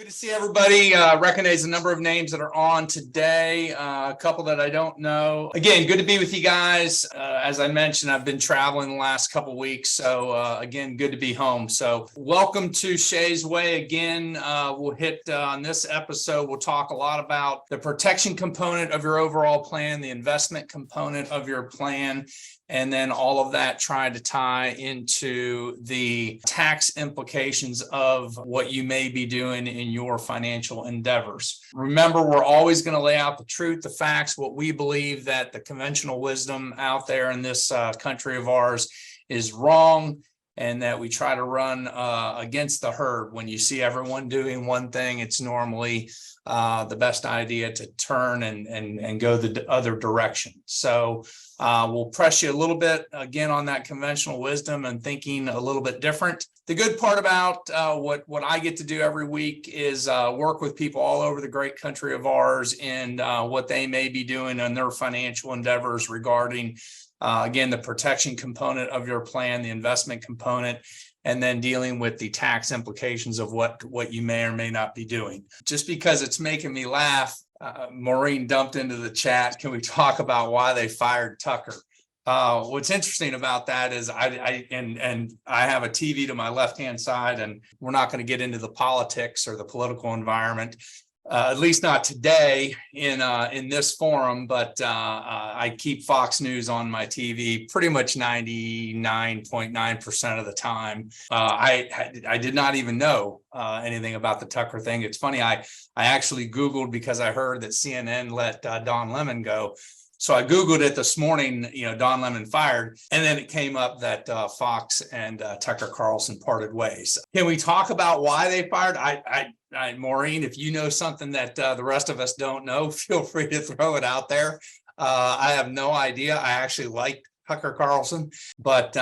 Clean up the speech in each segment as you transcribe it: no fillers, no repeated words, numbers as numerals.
Good to see everybody. Recognize the number of names that are on today. A couple that I don't know. Again, good to be with you guys. As I mentioned, I've been traveling the last couple weeks. So again, good to be home. So welcome to Shey's Way. Again, we'll hit on this episode. We'll talk a lot about the protection component of your overall plan, the investment component of your plan, and then all of that trying to tie into the tax implications of what you may be doing in your financial endeavors. Remember, we're always going to lay out the truth, the facts, what we believe that the conventional wisdom out there in this country of ours is wrong, and that we try to run against the herd. When you see everyone doing one thing, it's normally the best idea to turn and go the other direction. So we'll press you a little bit again on that conventional wisdom and thinking a little bit different. The good part about what I get to do every week is work with people all over the great country of ours and what they may be doing in their financial endeavors regarding again, the protection component of your plan, the investment component, and then dealing with the tax implications of what you may or may not be doing. Just because it's making me laugh, Maureen dumped into the chat, can we talk about why they fired Tucker? What's interesting about that is I have a TV to my left-hand side, and we're not going to get into the politics or the political environment. At least not today in this forum, but I keep Fox News on my TV pretty much 99.9% of the time. I did not even know anything about the Tucker thing. It's funny, I actually Googled because I heard that CNN let Don Lemon go. So I Googled it this morning, Don Lemon fired, and then it came up that Fox and Tucker Carlson parted ways. Can we talk about why they fired? Maureen, if you know something that the rest of us don't know, feel free to throw it out there. I have no idea. I actually like Tucker Carlson, but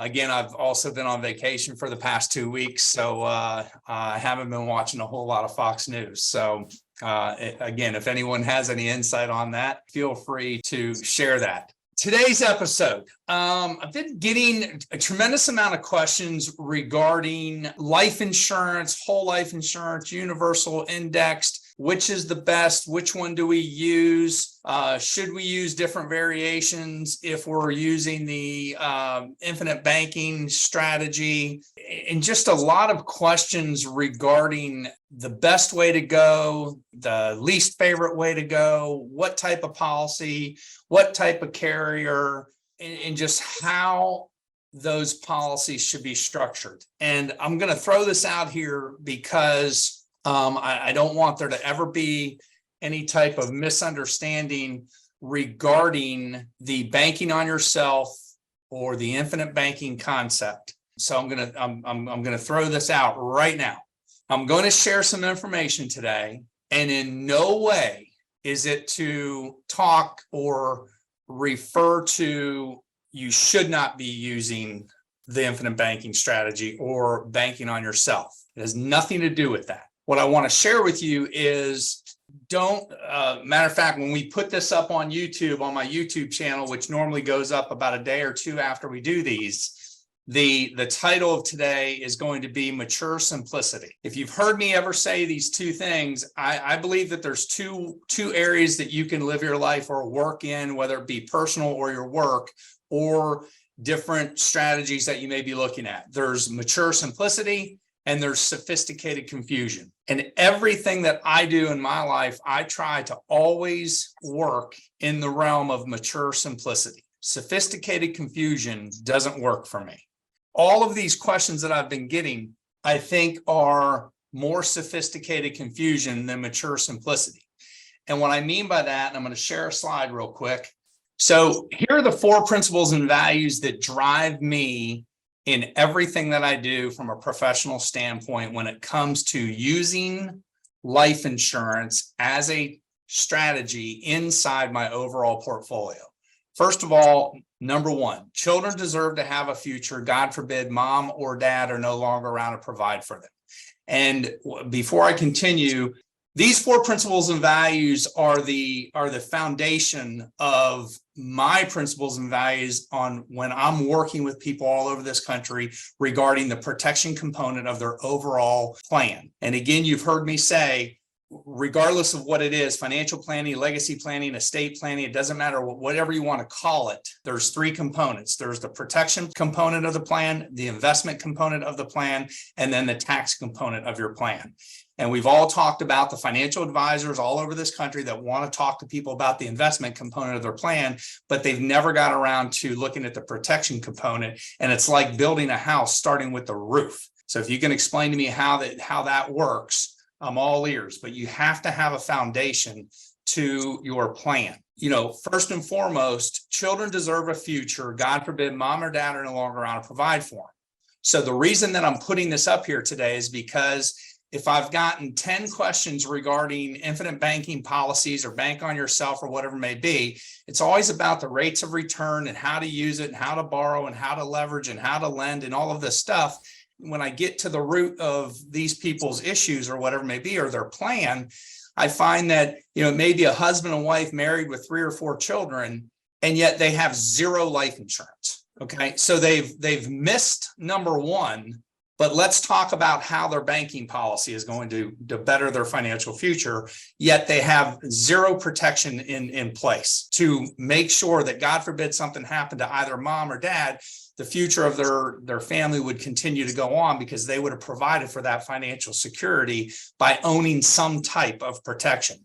again, I've also been on vacation for the past 2 weeks, so I haven't been watching a whole lot of Fox News. So again, if anyone has any insight on that, feel free to share that. Today's episode, I've been getting a tremendous amount of questions regarding life insurance, whole life insurance, universal indexed. Which is the best? Which one do we use? Should we use different variations if we're using the infinite banking strategy? And just a lot of questions regarding the best way to go, the least favorite way to go, what type of policy, what type of carrier, and just how those policies should be structured. And I'm going to throw this out here because I don't want there to ever be any type of misunderstanding regarding the banking on yourself or the infinite banking concept. So I'm gonna throw this out right now. I'm going to share some information today, and in no way is it to talk or refer to you should not be using the infinite banking strategy or banking on yourself. It has nothing to do with that. What I want to share with you is matter of fact, when we put this up on YouTube, on my YouTube channel, which normally goes up about a day or two after we do these, the title of today is going to be Mature Simplicity. If you've heard me ever say these two things, I believe that there's two areas that you can live your life or work in, whether it be personal or your work, or different strategies that you may be looking at. There's mature simplicity, and there's sophisticated confusion. And everything that I do in my life, I try to always work in the realm of mature simplicity. Sophisticated confusion doesn't work for me. All of these questions that I've been getting, I think, are more sophisticated confusion than mature simplicity. And what I mean by that, and I'm going to share a slide real quick. So here are the 4 principles and values that drive me in everything that I do from a professional standpoint when it comes to using life insurance as a strategy inside my overall portfolio. First of all, number 1, children deserve to have a future. God forbid mom or dad are no longer around to provide for them. And before I continue, these 4 principles and values are the foundation of my principles and values on when I'm working with people all over this country regarding the protection component of their overall plan. And again, you've heard me say, regardless of what it is, financial planning, legacy planning, estate planning, it doesn't matter, whatever you want to call it, there's three components. There's the protection component of the plan, the investment component of the plan, and then the tax component of your plan. And we've all talked about the financial advisors all over this country that want to talk to people about the investment component of their plan, but they've never got around to looking at the protection component. And it's like building a house starting with the roof. So if you can explain to me how that works, I'm all ears, but you have to have a foundation to your plan. First and foremost, children deserve a future. God forbid mom or dad are no longer around to provide for them. So the reason that I'm putting this up here today is because if I've gotten 10 questions regarding infinite banking policies or bank on yourself or whatever it may be, it's always about the rates of return and how to use it and how to borrow and how to leverage and how to lend and all of this stuff. When I get to the root of these people's issues or whatever it may be, or their plan, I find that, it may be a husband and wife married with 3 or 4 children, and yet they have zero life insurance. Okay. So they've missed number one, but let's talk about how their banking policy is going to better their financial future. Yet they have zero protection in place to make sure that, God forbid, something happened to either mom or dad, the future of their family would continue to go on because they would have provided for that financial security by owning some type of protection.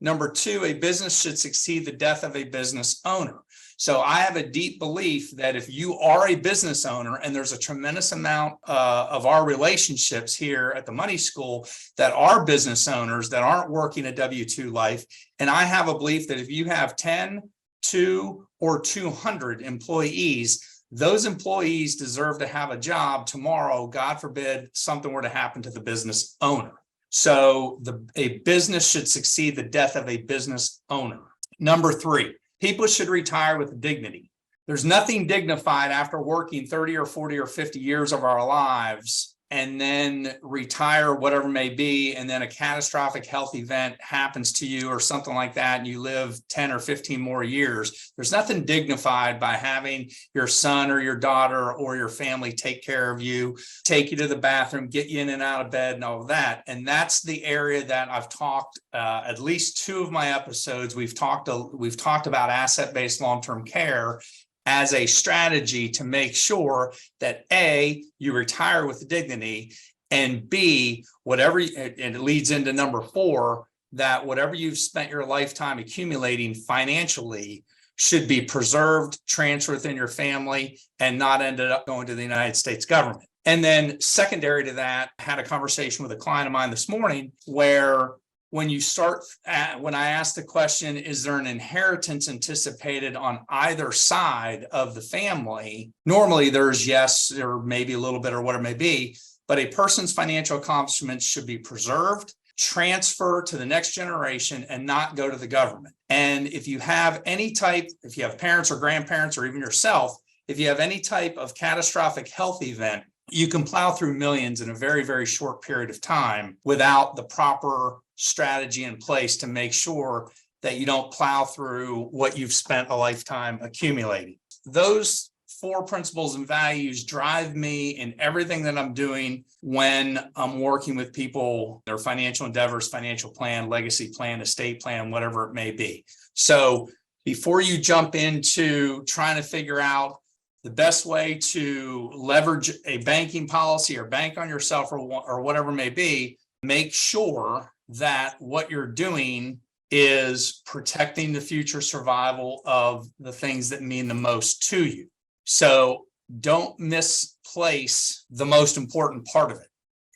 Number 2, a business should succeed the death of a business owner. So I have a deep belief that if you are a business owner, and there's a tremendous amount of our relationships here at the Money School that are business owners that aren't working a W-2 life. And I have a belief that if you have 10, 2, or 200 employees, those employees deserve to have a job tomorrow. God forbid something were to happen to the business owner. So a business should succeed the death of a business owner. Number 3, people should retire with dignity. There's nothing dignified after working 30 or 40 or 50 years of our lives and then retire, whatever it may be, and then a catastrophic health event happens to you or something like that, and you live 10 or 15 more years. There's nothing dignified by having your son or your daughter or your family take care of you, take you to the bathroom, get you in and out of bed and all of that. And that's the area that I've talked, at least 2 of my episodes, we've talked about asset-based long-term care as a strategy to make sure that A, you retire with dignity, and B, and it leads into number 4, that whatever you've spent your lifetime accumulating financially should be preserved, transferred within your family, and not ended up going to the United States government. And then secondary to that, I had a conversation with a client of mine this morning where when I asked the question, is there an inheritance anticipated on either side of the family? Normally there's yes, or maybe a little bit or whatever it may be, but a person's financial accomplishments should be preserved, transfer to the next generation, and not go to the government. And if you have parents or grandparents or even yourself, if you have any type of catastrophic health event, you can plow through millions in a very, very short period of time without the proper strategy in place to make sure that you don't plow through what you've spent a lifetime accumulating. Those 4 principles and values drive me in everything that I'm doing when I'm working with people, their financial endeavors, financial plan, legacy plan, estate plan, whatever it may be. So before you jump into trying to figure out the best way to leverage a banking policy or bank on yourself or whatever it may be, make sure that what you're doing is protecting the future survival of the things that mean the most to you. So don't misplace the most important part of it,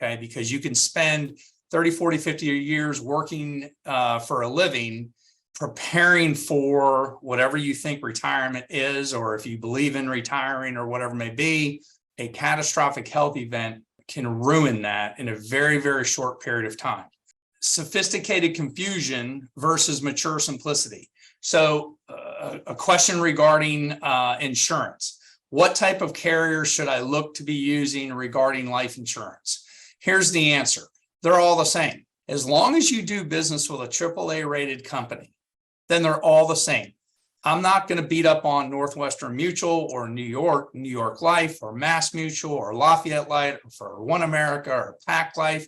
okay? Because you can spend 30, 40, 50 years working for a living, preparing for whatever you think retirement is, or if you believe in retiring or whatever it may be, a catastrophic health event can ruin that in a very, very short period of time. Sophisticated confusion versus mature simplicity. So a question regarding insurance. What type of carrier should I look to be using regarding life insurance? Here's the answer. They're all the same. As long as you do business with a AAA rated company, then they're all the same. I'm not going to beat up on Northwestern Mutual or New York Life or Mass Mutual or Lafayette Life or One America or Pac Life.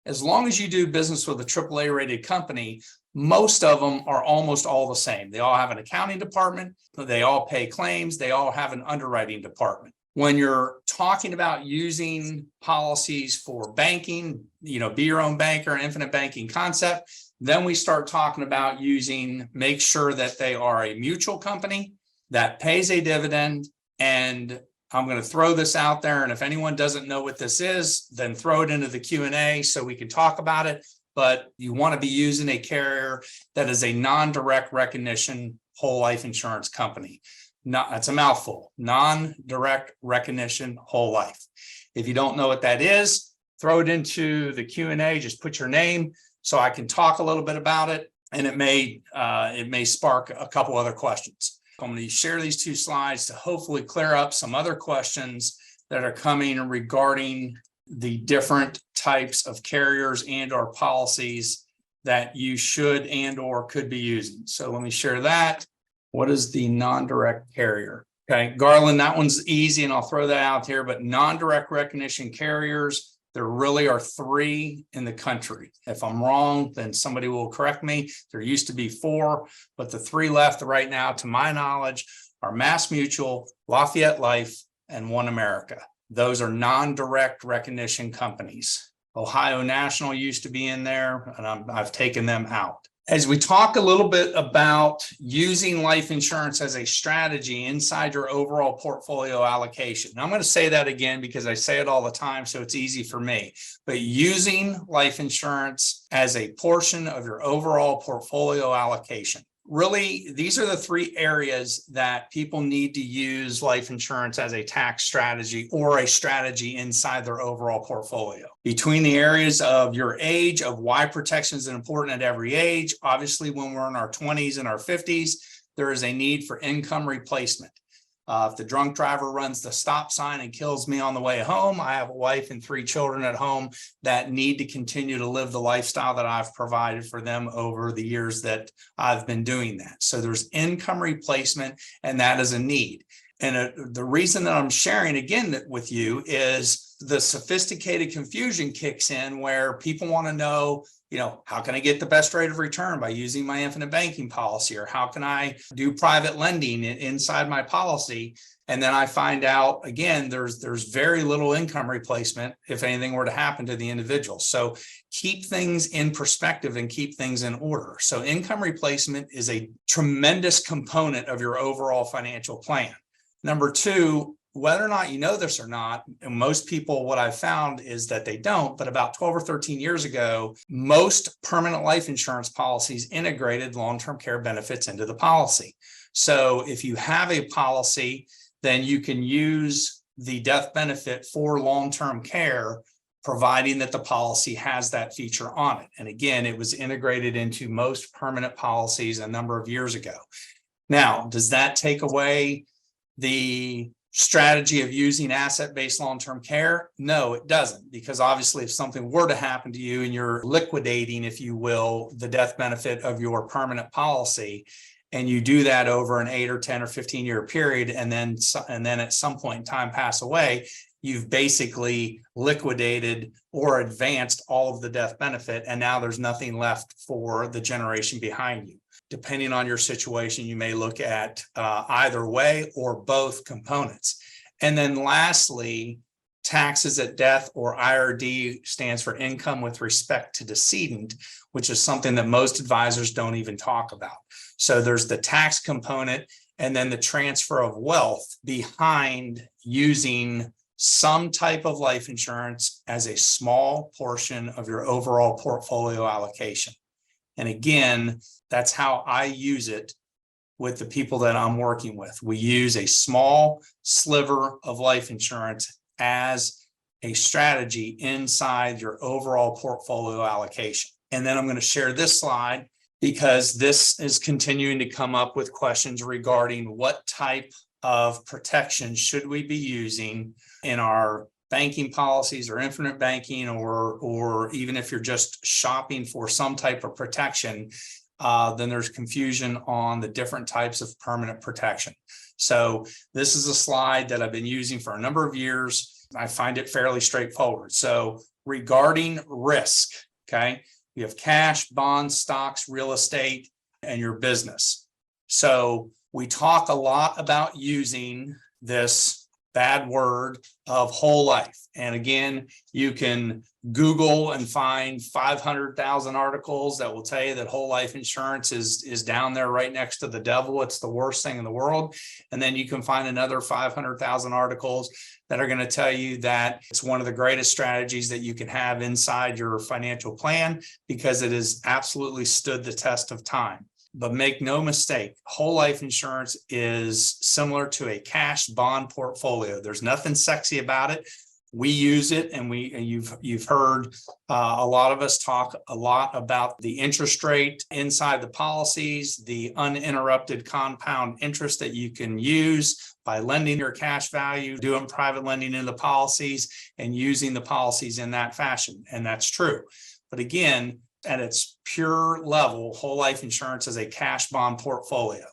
As long as you do business with a AAA rated company, most of them are almost all the same. They all have an accounting department. They all pay claims. They all have an underwriting department. When you're talking about using policies for banking, be your own banker, infinite banking concept, then we start talking about make sure that they are a mutual company that pays a dividend. And I'm going to throw this out there. And if anyone doesn't know what this is, then throw it into the Q&A so we can talk about it. But you want to be using a carrier that is a non-direct recognition whole life insurance company. That's a mouthful. Non-direct recognition whole life. If you don't know what that is, throw it into the Q&A. Just put your name so I can talk a little bit about it, and it may spark a couple other questions. I'm going to share these two slides to hopefully clear up some other questions that are coming regarding the different types of carriers and or policies that you should and or could be using. So let me share that. What is the non-direct carrier? Okay, Garland, that one's easy, and I'll throw that out here, but non-direct recognition carriers, there really are 3 in the country. If I'm wrong, then somebody will correct me. There used to be 4, but the 3 left right now, to my knowledge, are Mass Mutual, Lafayette Life, and One America. Those are non-direct recognition companies. Ohio National used to be in there, and I've taken them out. As we talk a little bit about using life insurance as a strategy inside your overall portfolio allocation. And I'm going to say that again because I say it all the time, so it's easy for me. But using life insurance as a portion of your overall portfolio allocation. Really, these are the 3 areas that people need to use life insurance as a tax strategy or a strategy inside their overall portfolio. Between the areas of your age, of why protection is important at every age, obviously when we're in our 20s and our 50s, there is a need for income replacement. If the drunk driver runs the stop sign and kills me on the way home, I have a wife and 3 children at home that need to continue to live the lifestyle that I've provided for them over the years that I've been doing that. So there's income replacement, and that is a need. And the reason that I'm sharing again with you is the sophisticated confusion kicks in where people want to know, how can I get the best rate of return by using my infinite banking policy? Or how can I do private lending inside my policy? And then I find out, again, there's very little income replacement if anything were to happen to the individual. So keep things in perspective and keep things in order. So income replacement is a tremendous component of your overall financial plan. Number 2, whether or not you know this or not, and most people, what I've found is that they don't, but about 12 or 13 years ago, most permanent life insurance policies integrated long-term care benefits into the policy. So if you have a policy, then you can use the death benefit for long-term care, providing that the policy has that feature on it. And again, it was integrated into most permanent policies a number of years ago. Now, does that take away the strategy of using asset-based long-term care? No, it doesn't, because obviously if something were to happen to you and you're liquidating, if you will, the death benefit of your permanent policy, and you do that over an 8 or 10 or 15 year period, and then at some point in time pass away, you've basically liquidated or advanced all of the death benefit, and now there's nothing left for the generation behind you. Depending on your situation, you may look at either way or both components. And then lastly, taxes at death, or IRD, stands for income with respect to decedent, which is something that most advisors don't even talk about. So there's the tax component and then the transfer of wealth behind using some type of life insurance as a small portion of your overall portfolio allocation. And again, that's how I use it with the people that I'm working with. We use a small sliver of life insurance as a strategy inside your overall portfolio allocation. And then I'm going to share this slide because this is continuing to come up with questions regarding what type of protection should we be using in our banking policies or infinite banking, or even if you're just shopping for some type of protection. then there's confusion on the different types of permanent protection. So this is a slide that I've been using for a number of years. I find it fairly straightforward. So regarding risk, okay, you have cash, bonds, stocks, real estate, and your business. So we talk a lot about using this bad word of whole life. And again, you can Google and find 500,000 articles that will tell you that whole life insurance is down there right next to the devil. It's the worst thing in the world. And then you can find another 500,000 articles that are going to tell you that it's one of the greatest strategies that you can have inside your financial plan because it has absolutely stood the test of time. But make no mistake, whole life insurance is similar to a cash bond portfolio. There's nothing sexy about it. We use it, and you've heard a lot of us talk a lot about the interest rate inside the policies, the uninterrupted compound interest that you can use by lending your cash value, doing private lending in the policies, and using the policies in that fashion. And that's true. But again, at its pure level, whole life insurance is a cash bond portfolio.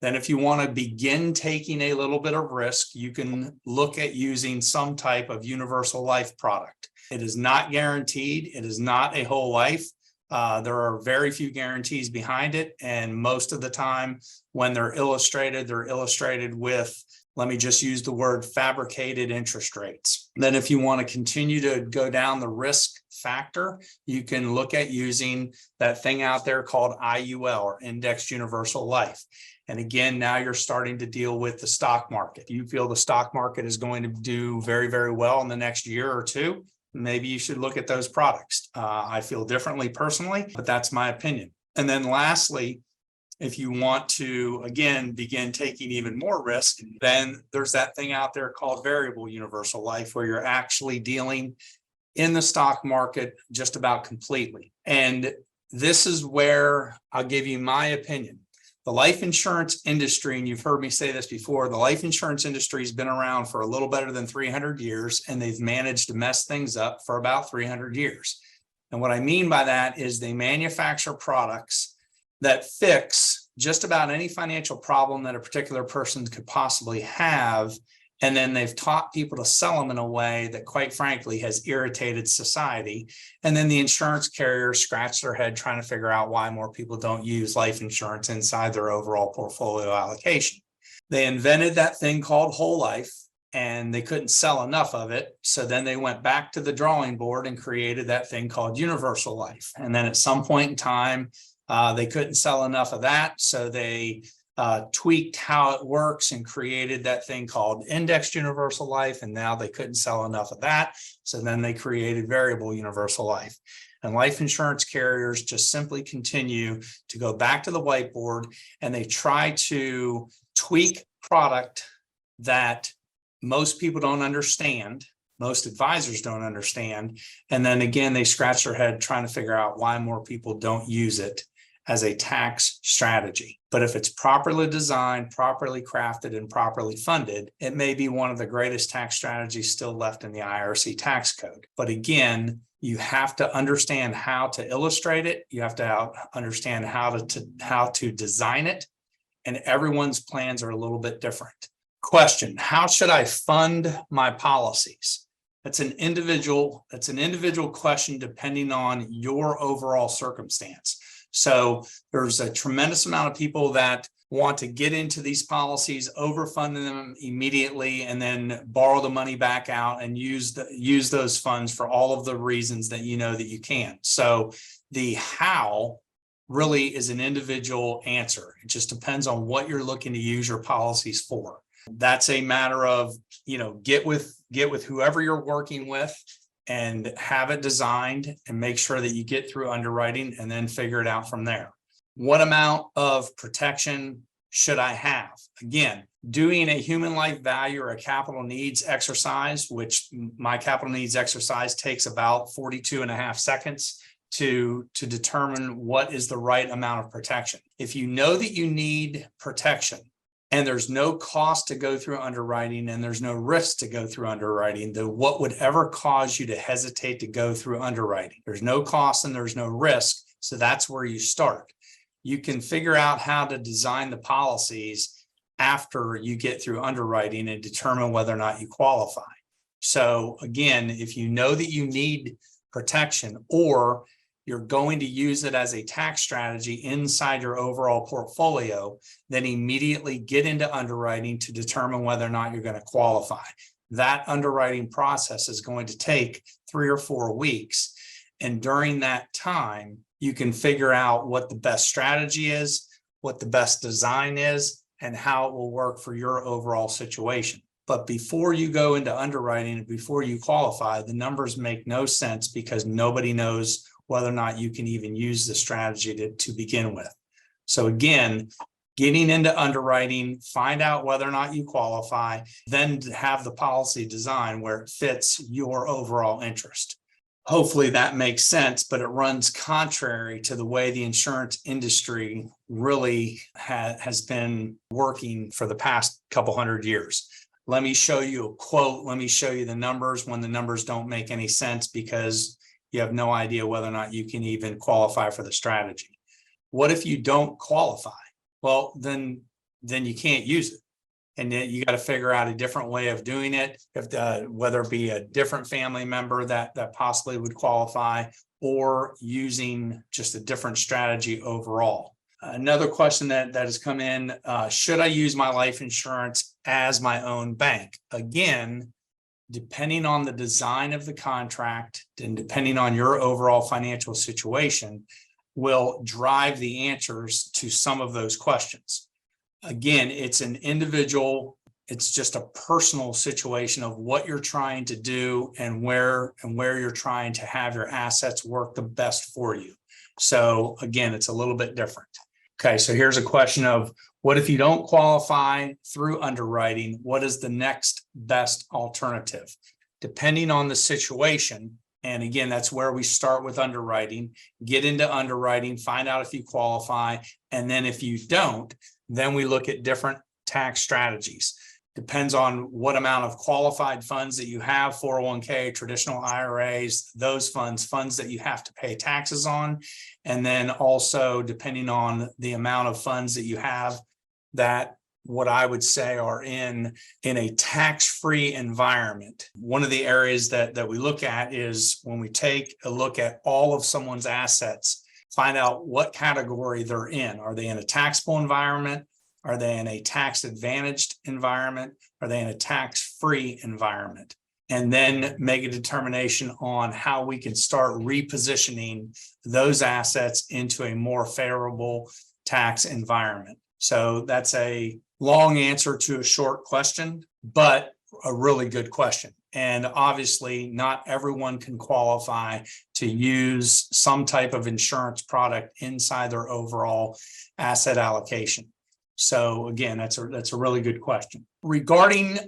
Then if you want to begin taking a little bit of risk, you can look at using some type of universal life product. It is not guaranteed. It is not a whole life. There are very few guarantees behind it. And most of the time when they're illustrated with, let me just use the word, fabricated interest rates. Then if you want to continue to go down the risk factor, you can look at using that thing out there called IUL, or Indexed Universal Life. And again, now you're starting to deal with the stock market. If you feel the stock market is going to do very, very well in the next year or two, maybe you should look at those products. I feel differently personally, but that's my opinion. And then lastly, if you want to, again, begin taking even more risk, then there's that thing out there called variable universal life, where you're actually dealing in the stock market just about completely. And this is where I'll give you my opinion. The life insurance industry, and you've heard me say this before, the life insurance industry has been around for a little better than 300 years, and they've managed to mess things up for about 300 years. And what I mean by that is they manufacture products that fix just about any financial problem that a particular person could possibly have. And then they've taught people to sell them in a way that, quite frankly, has irritated society. And then the insurance carriers scratch their head trying to figure out why more people don't use life insurance inside their overall portfolio allocation. They invented that thing called whole life, and they couldn't sell enough of it. So then they went back to the drawing board and created that thing called universal life. And then at some point in time, they couldn't sell enough of that. So they tweaked how it works and created that thing called indexed universal life. And now they couldn't sell enough of that. So then they created variable universal life. And life insurance carriers just simply continue to go back to the whiteboard, and they try to tweak product that most people don't understand. Most advisors don't understand. And then again, they scratch their head trying to figure out why more people don't use it as a tax strategy. But if it's properly designed, properly crafted, and properly funded, it may be one of the greatest tax strategies still left in the IRC tax code. But again, you have to understand how to illustrate it. You have to understand how to design it. And everyone's plans are a little bit different. Question: how should I fund my policies? That's an individual question depending on your overall circumstance. So there's a tremendous amount of people that want to get into these policies, overfund them immediately, and then borrow the money back out and use those funds for all of the reasons that you know that you can. So the how really is an individual answer. It just depends on what you're looking to use your policies for. That's a matter of, get with whoever you're working with and have it designed and make sure that you get through underwriting and then figure it out from there. What amount of protection should I have? Again, doing a human life value or a capital needs exercise, which my capital needs exercise takes about 42.5 seconds to determine what is the right amount of protection. If you know that you need protection, and there's no cost to go through underwriting, and there's no risk to go through underwriting, then what would ever cause you to hesitate to go through underwriting? There's no cost and there's no risk. So that's where you start. you can figure out how to design the policies after you get through underwriting and determine whether or not you qualify. So again, if you know that you need protection or you're going to use it as a tax strategy inside your overall portfolio, then immediately get into underwriting to determine whether or not you're going to qualify. That underwriting process is going to take 3 or 4 weeks. And during that time, you can figure out what the best strategy is, what the best design is, and how it will work for your overall situation. But before you go into underwriting and before you qualify, the numbers make no sense because nobody knows whether or not you can even use the strategy to begin with. So again, getting into underwriting, find out whether or not you qualify, then have the policy design where it fits your overall interest. Hopefully that makes sense, but it runs contrary to the way the insurance industry really has been working for the past couple hundred years. Let me show you a quote. Let me show you the numbers when the numbers don't make any sense because you have no idea whether or not you can even qualify for the strategy. What if you don't qualify? Well, then you can't use it. And then you got to figure out a different way of doing it, whether it be a different family member that possibly would qualify or using just a different strategy overall. Another question that has come in, should I use my life insurance as my own bank? Again, depending on the design of the contract and depending on your overall financial situation, will drive the answers to some of those questions. Again, it's an individual, it's just a personal situation of what you're trying to do and where you're trying to have your assets work the best for you. So again, it's a little bit different. Okay, so here's a question of what if you don't qualify through underwriting? What is the next best alternative? Depending on the situation, and again, that's where we start with underwriting, get into underwriting, find out if you qualify, and then if you don't, then we look at different tax strategies. Depends on what amount of qualified funds that you have, 401k, traditional IRAs, those funds that you have to pay taxes on. And then also depending on the amount of funds that you have that what I would say are in a tax-free environment. One of the areas that we look at is when we take a look at all of someone's assets, find out what category they're in. Are they in a taxable environment? Are they in a tax-advantaged environment? Are they in a tax-free environment? And then make a determination on how we can start repositioning those assets into a more favorable tax environment. So that's a long answer to a short question, but a really good question. And obviously, not everyone can qualify to use some type of insurance product inside their overall asset allocation. So again, that's a really good question. Regarding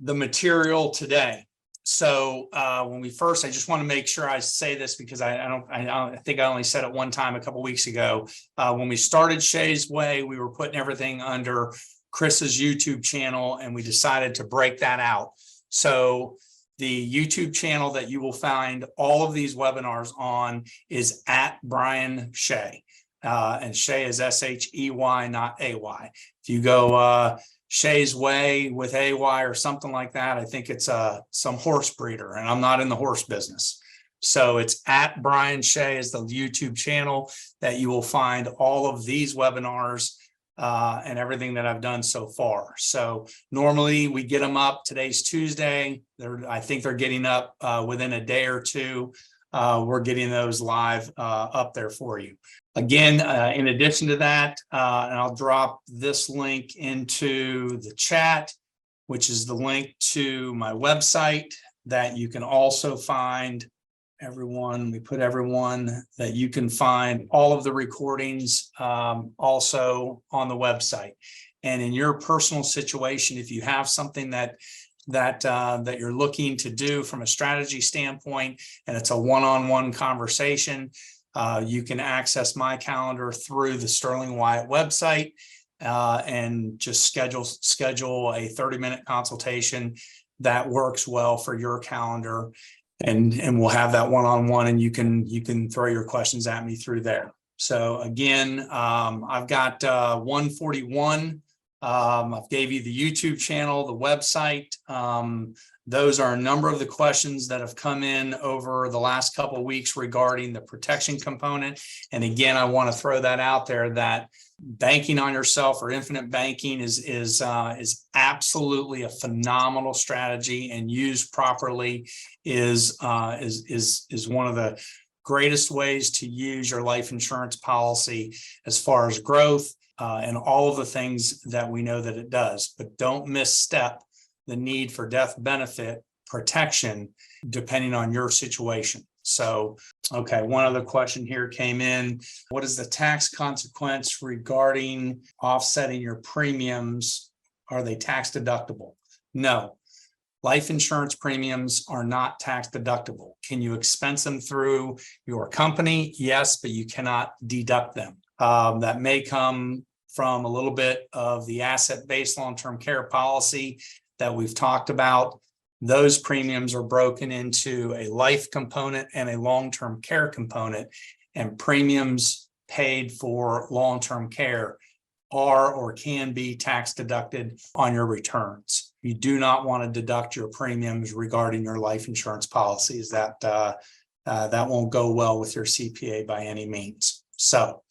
the material today. So when we first, I just want to make sure I say this because I think I only said it one time a couple of weeks ago. When we started Shey's Way, we were putting everything under Chris's YouTube channel, and we decided to break that out. So the YouTube channel that you will find all of these webinars on is at Brian Shey. And Shey is Shey, not AY. If you go Shey's Way with AY or something like that, I think it's some horse breeder, and I'm not in the horse business. So it's at Brian Shey is the YouTube channel that you will find all of these webinars and everything that I've done so far. So normally we get them up. Today's Tuesday. I think they're getting up within a day or two. We're getting those live up there for you. Again, in addition to that, and I'll drop this link into the chat, which is the link to my website that you can also find everyone that you can find all of the recordings also on the website. And in your personal situation, if you have something that you're looking to do from a strategy standpoint, and it's a one-on-one conversation, you can access my calendar through the Sterling Wyatt website and just schedule a 30-minute consultation that works well for your calendar, and we'll have that one-on-one, and you can throw your questions at me through there. So again, I've got 141. I've gave you the YouTube channel, the website. Those are a number of the questions that have come in over the last couple of weeks regarding the protection component. And again, I want to throw that out there that banking on yourself or infinite banking is absolutely a phenomenal strategy, and used properly is one of the greatest ways to use your life insurance policy as far as growth and all of the things that we know that it does. But don't misstep the need for death benefit protection depending on your situation. So, okay, one other question here came in. What is the tax consequence regarding offsetting your premiums? Are they tax deductible? No. Life insurance premiums are not tax deductible. Can you expense them through your company? Yes, but you cannot deduct them. That may come from a little bit of the asset-based long-term care policy that we've talked about. Those premiums are broken into a life component and a long-term care component, and premiums paid for long-term care are or can be tax deducted on your returns. You do not want to deduct your premiums regarding your life insurance policies. That won't go well with your CPA by any means. So,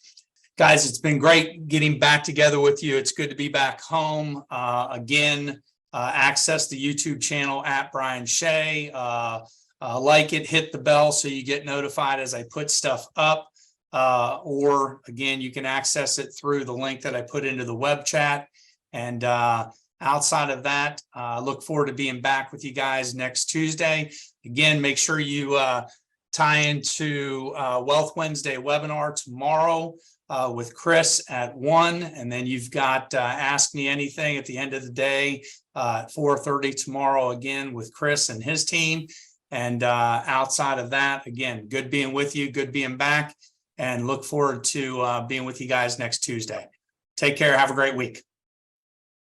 guys, it's been great getting back together with you. It's good to be back home. Again, access the YouTube channel at Brian Shey. Like it, hit the bell so you get notified as I put stuff up. Or again, you can access it through the link that I put into the web chat. And outside of that, look forward to being back with you guys next Tuesday. Again, make sure you tie into Wealth Wednesday webinar tomorrow with Chris at 1. And then you've got Ask Me Anything at the end of the day at 4:30 tomorrow, again with Chris and his team. And outside of that, again, good being with you, good being back, and look forward to being with you guys next Tuesday. Take care. Have a great week.